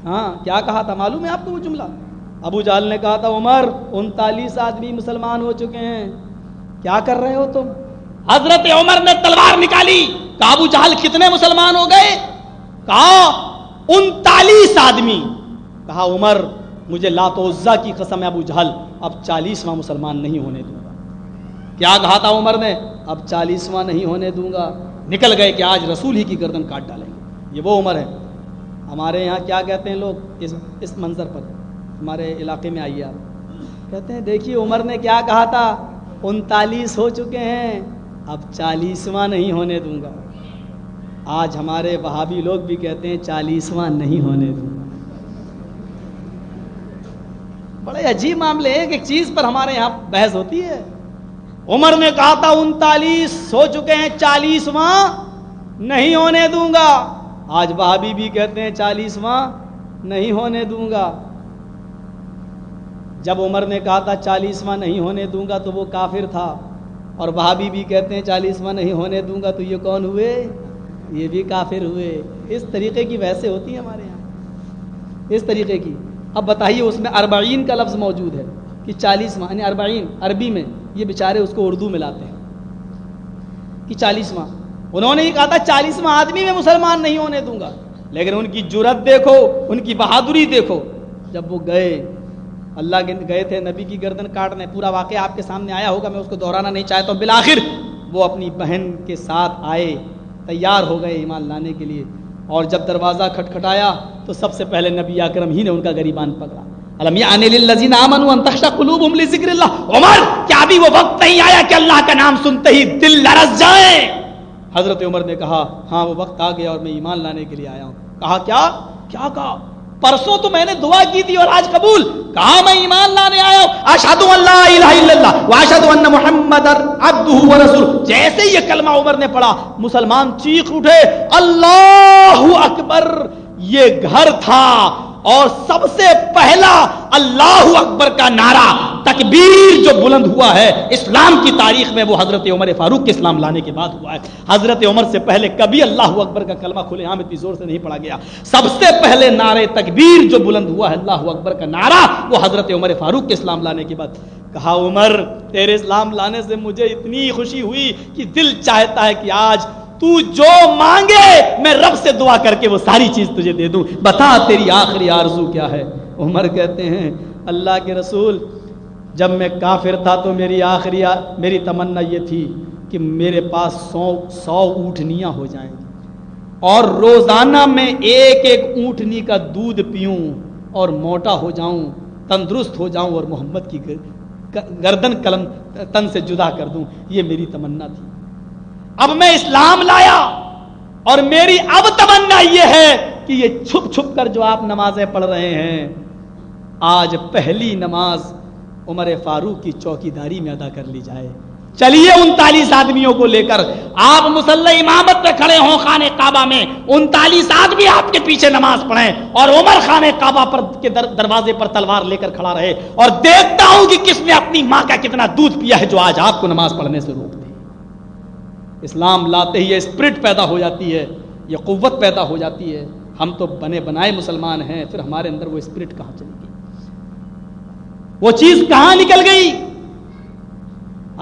ہاں کیا کہا تھا معلوم ہے آپ کو وہ جملہ؟ ابو جہل نے کہا تھا عمر 39 آدمی مسلمان ہو چکے ہیں، کیا کر رہے ہو تم؟ حضرت عمر نے تلوار نکالی، کہا ابو جہل کتنے مسلمان ہو گئے؟ کہا 39 آدمی۔ کہا عمر مجھے لات و عزا کی قسم ہے ابو جہل اب 40واں مسلمان نہیں ہونے دوں گا۔ کیا کہا تھا عمر نے؟ اب 40واں نہیں ہونے دوں گا۔ نکل گئے کہ آج رسول ہی کی گردن کاٹ ڈالیں گے۔ یہ وہ عمر ہے۔ ہمارے یہاں کیا کہتے ہیں لوگ اس منظر پر، ہمارے علاقے میں آئیے آپ، کہتے ہیں دیکھیے عمر نے کیا کہا تھا، 39 ہو چکے ہیں اب 40واں نہیں ہونے دوں گا۔ آج ہمارے وہابی لوگ بھی کہتے ہیں 40واں نہیں ہونے دوں گا۔ بڑے عجیب معاملے، ایک چیز پر ہمارے یہاں بحث ہوتی ہے۔ عمر نے کہا تھا 39 ہو چکے ہیں 40واں نہیں ہونے دوں گا، آج وہابی بھی کہتے ہیں 40واں نہیں ہونے دوں گا۔ جب عمر نے کہا تھا 40واں نہیں ہونے دوں گا تو وہ کافر تھا، اور وہابی بھی کہتے ہیں 40واں نہیں ہونے دوں گا، تو یہ کون ہوئے؟ یہ بھی کافر ہوئے۔ اس طریقے کی ویسے ہوتی ہیں ہمارے یہاں، اس طریقے کی۔ اب بتائیے اس میں 40 کا لفظ موجود ہے کہ 40واں، یعنی 40 عربی میں، یہ بیچارے اس کو اردو میں لاتے ہیں کہ 40واں۔ انہوں نے ہی کہا تھا 40واں آدمی میں مسلمان نہیں ہونے دوں گا، لیکن ان کی جرأت دیکھو، ان کی بہادری دیکھو۔ جب وہ اللہ کے گئے تھے نبی کی گردن کاٹنے، پورا واقعہ آپ کے سامنے آیا ہوگا، میں اس کو دہرانا نہیں چاہتا ہوں۔ بالآخر وہ اپنی بہن کے ساتھ آئے، تیار ہو گئے ایمان لانے کے لیے، اور جب دروازہ کھٹکھٹایا تو سب سے پہلے نبی اکرم ہی نے ان کا گریبان پکڑا۔ الم یعن للذین آمنوا ان تخشع قلوبهم لذکر اللہ۔ عمر، کیا ابھی وہ وقت نہیں آیا کہ اللہ کا نام سنتے ہی دل لرز جائے؟ حضرت عمر نے کہا ہاں وہ وقت آ گیا اور میں ایمان لانے کے لیے آیا ہوں۔ کہا کیا کہا؟ پرسوں تو میں نے دعا کی تھی اور آج قبول؟ کہا میں ایمان لانے آیا ہوں، اشہد ان لا الہ الا اللہ واشہد ان محمد عبدہ ورسولہ۔ جیسے ہی یہ کلمہ عمر نے پڑھا، مسلمان چیخ اٹھے اللہ اکبر۔ یہ گھر تھا اور سب سے پہلا اللہ اکبر کا نعرہ، تکبیر جو بلند ہوا ہے اسلام کی تاریخ میں، وہ حضرت عمر فاروق کے اسلام لانے کے بعد ہوا ہے۔ حضرت عمر سے پہلے کبھی اللہ اکبر کا کلمہ کھلے عام اتنی زور سے نہیں پڑھا گیا۔ سب سے پہلے نعرے تکبیر جو بلند ہوا ہے اللہ اکبر کا نعرہ، وہ حضرت عمر فاروق کے اسلام لانے کے بعد۔ کہا عمر، تیرے اسلام لانے سے مجھے اتنی خوشی ہوئی کہ دل چاہتا ہے کہ آج تو جو مانگے میں رب سے دعا کر کے وہ ساری چیز تجھے دے دوں، بتا تیری آخری آرزو کیا ہے؟ عمر کہتے ہیں اللہ کے رسول، جب میں کافر تھا تو میری تمنا یہ تھی کہ میرے پاس 100 اونٹنیاں ہو جائیں اور روزانہ میں ایک اونٹنی کا دودھ پیوں اور موٹا ہو جاؤں، تندرست ہو جاؤں اور محمد کی گردن قلم تن سے جدا کر دوں۔ یہ میری تمنا تھی۔ اب میں اسلام لایا اور میری اب تمنا یہ ہے کہ یہ چھپ چھپ کر جو آپ نمازیں پڑھ رہے ہیں، آج پہلی نماز عمر فاروق کی چوکیداری میں ادا کر لی جائے۔ چلیے 39 آدمیوں کو لے کر آپ مصلی امامت پہ کھڑے ہوں خانہ کعبہ میں، 39 آدمی آپ کے پیچھے نماز پڑھیں اور عمر خانہ کعبہ پر کے دروازے پر تلوار لے کر کھڑا رہے، اور دیکھتا ہوں کہ کس نے اپنی ماں کا کتنا دودھ پیا ہے جو آج آپ کو نماز پڑھنے سے روک دے۔ اسلام لاتے ہی یہ اسپرٹ پیدا ہو جاتی ہے، یہ قوت پیدا ہو جاتی ہے۔ ہم تو بنے بنائے مسلمان ہیں، پھر ہمارے اندر وہ اسپرٹ کہاں چلی گئی، وہ چیز کہاں نکل گئی؟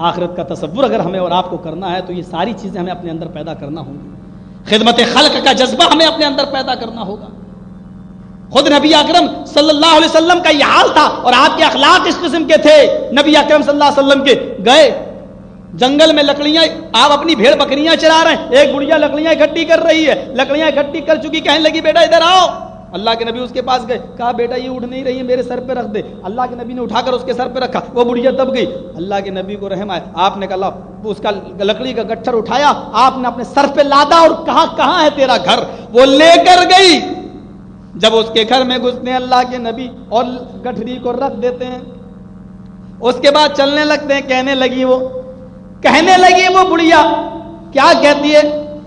آخرت کا تصور اگر ہمیں اور آپ کو کرنا ہے تو یہ ساری چیزیں ہمیں اپنے اندر پیدا کرنا ہوں گی۔ خدمت خلق کا جذبہ ہمیں اپنے اندر پیدا کرنا ہوگا۔ خود نبی اکرم صلی اللہ علیہ وسلم کا یہ حال تھا اور آپ کے اخلاق اس قسم کے تھے۔ نبی اکرم صلی اللہ علیہ وسلم کے گئے جنگل میں، لکڑیاں، آپ اپنی بھیڑ بکریاں چرا رہے ہیں، ایک بڑھیا لکڑیاں اکٹھی کر رہی ہے، لکڑیاں اکٹھی کر چکی، کہنے لگی بیٹا ادھر آؤ۔ اللہ کے نبی اس کے پاس گئے، کہا بیٹا یہ اٹھ نہیں رہی ہے، میرے سر پہ رکھ دے۔ اللہ کے نبی نے اٹھا کر اس کے سر پہ رکھا، وہ بڑھیا دب گئی۔ اللہ کے نبی کو رحم آئے، آپ نے کہا اس کا لکڑی کا گٹھر اٹھایا، آپ نے اپنے سر پہ لادا اور کہا کہاں ہے تیرا گھر؟ وہ لے کر گئی۔ جب اس کے گھر میں گھستے ہیں اللہ کے نبی اور گٹھری کو رکھ دیتے ہیں، اس کے بعد چلنے لگتے ہیں۔ کہنے لگی وہ بڑھیا، کیا کہتی ہے؟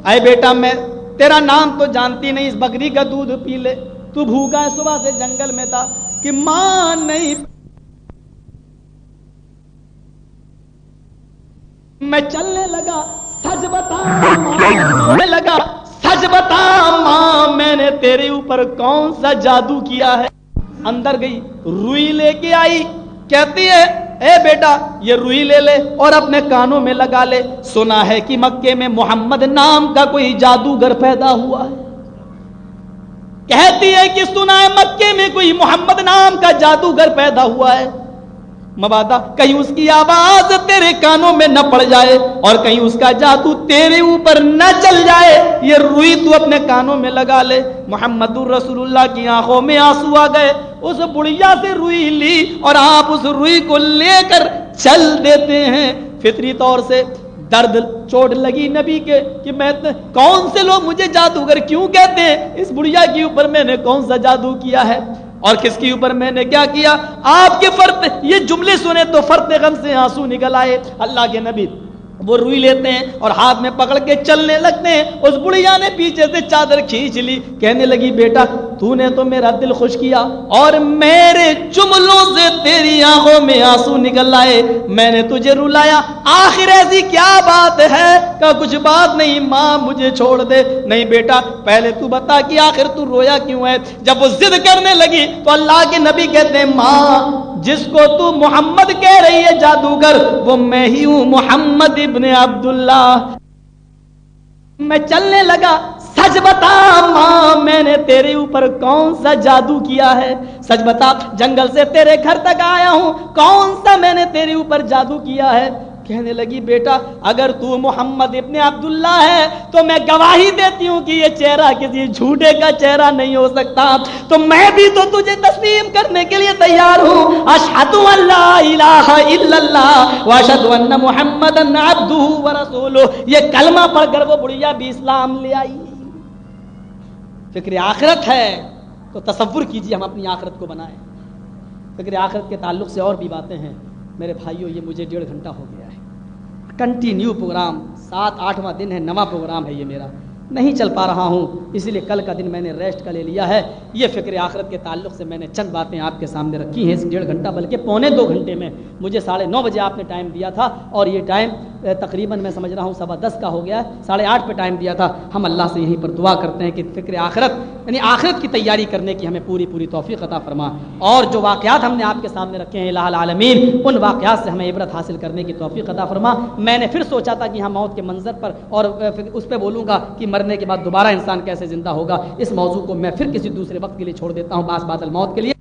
اے بیٹا میں تیرا نام تو جانتی نہیں، اس بکری کا دودھ پی لے، تو بھوکا ہے، صبح سے جنگل میں تھا۔ کہ ماں نہیں، میں چلنے لگا، سچ بتا ماں میں نے تیرے اوپر کون سا جادو کیا ہے؟ اندر گئی، روئی لے کے آئی، کہتی ہے اے بیٹا یہ روئی لے لے اور اپنے کانوں میں لگا لے، سنا ہے کہ مکے میں محمد نام کا کوئی جادوگر پیدا ہوا ہے۔ کہتی ہے کہ سنا ہے مکے میں کوئی محمد نام کا جادوگر پیدا ہوا ہے، مبادا کہیں اس کی آواز تیرے کانوں میں نہ پڑ جائے اور کہیں اس کا جادو تیرے اوپر نہ چل جائے، یہ روئی تو اپنے کانوں میں لگا لے۔ محمد الرسول اللہ کی آنکھوں میں آنسو آ گئے، اس بڑھیا سے روئی لی اور آپ اس روئی کو لے کر چل دیتے ہیں۔ فطری طور سے درد چوٹ لگی نبی کے کہ میں کون سے لوگ مجھے جادوگر کیوں کہتے ہیں، اس بڑھیا کے اوپر میں نے کون سا جادو کیا ہے اور کس کے اوپر میں نے کیا کیا؟ آپ کے فرد یہ جملے سنے تو فرد غم سے آنسو نکل آئے۔ اللہ کے نبی وہ روئی لیتے ہیں اور ہاتھ میں پکڑ کے چلنے لگتے ہیں. اس بڑھیا نے پیچھے سے چادر کھینچ لی, کہنے لگی بیٹا تو نے تو میرا دل خوش کیا اور میرے جملوں سے تیری آنکھوں میں آنسو نکل آئے, میں نے تجھے رلایا, آخر ایسی کیا بات ہے؟ کہ کچھ بات نہیں ماں مجھے چھوڑ دے. نہیں بیٹا پہلے تو بتا کہ آخر تو رویا کیوں ہے؟ جب وہ ضد کرنے لگی تو اللہ کے نبی کہتے ہیں ماں جس کو تو محمد کہہ رہی ہے جادوگر, وہ میں ہی ہوں, محمد ابن عبداللہ. میں چلنے لگا, سچ بتا ماں میں نے تیرے اوپر کون سا جادو کیا ہے؟ سچ بتا, جنگل سے تیرے گھر تک آیا ہوں, کون سا میں نے تیرے اوپر جادو کیا ہے؟ کہنے لگی بیٹا اگر تو محمد ابن عبداللہ ہے تو میں گواہی دیتی ہوں کہ یہ چہرہ کسی جھوٹے کا چہرہ نہیں ہو سکتا, تو میں بھی تو تجھے تسلیم کرنے کے لیے تیار ہوں. اشہد ان لا الہ الا اللہ واشہد ان محمدا عبدہ ورسولہ. یہ کلمہ پڑھ کر وہ بڑھیا بھی اسلام لے آئی. فکر آخرت ہے تو تصور کیجئے ہم اپنی آخرت کو بنائیں. فکر آخرت کے تعلق سے اور بھی باتیں ہیں میرے بھائیوں. یہ مجھے 1.5 گھنٹہ ہو گیا ہے, کنٹینیو پروگرام, 7-8واں دن ہے, نواں پروگرام ہے یہ میرا, نہیں چل پا رہا ہوں, اسی لیے کل کا دن میں نے ریسٹ کا لے لیا ہے. یہ فکر آخرت کے تعلق سے میں نے چند باتیں آپ کے سامنے رکھی ہیں اس 1.5 گھنٹہ بلکہ 1.25 گھنٹے میں. مجھے 9:30 بجے آپ نے ٹائم دیا تھا اور یہ ٹائم تقریباً میں سمجھ رہا ہوں 10:15 کا ہو گیا ہے, 8:30 پہ ٹائم دیا تھا. ہم اللہ سے یہیں پر دعا کرتے ہیں کہ فکر آخرت یعنی آخرت کی تیاری کرنے کی ہمیں پوری توفیق عطا فرما, اور جو واقعات ہم نے آپ کے سامنے رکھے ہیں الہ العالمین ان واقعات سے ہمیں عبرت حاصل کرنے کی توفیق عطا فرما. میں نے پھر سوچا تھا کہ ہم موت کے منظر پر اور اس پہ بولوں گا کہ مرنے کے بعد دوبارہ انسان کیسے زندہ ہوگا. اس موضوع کو میں پھر کسی دوسرے وقت کے لیے چھوڑ دیتا ہوں, باس بات الموت کے لیے.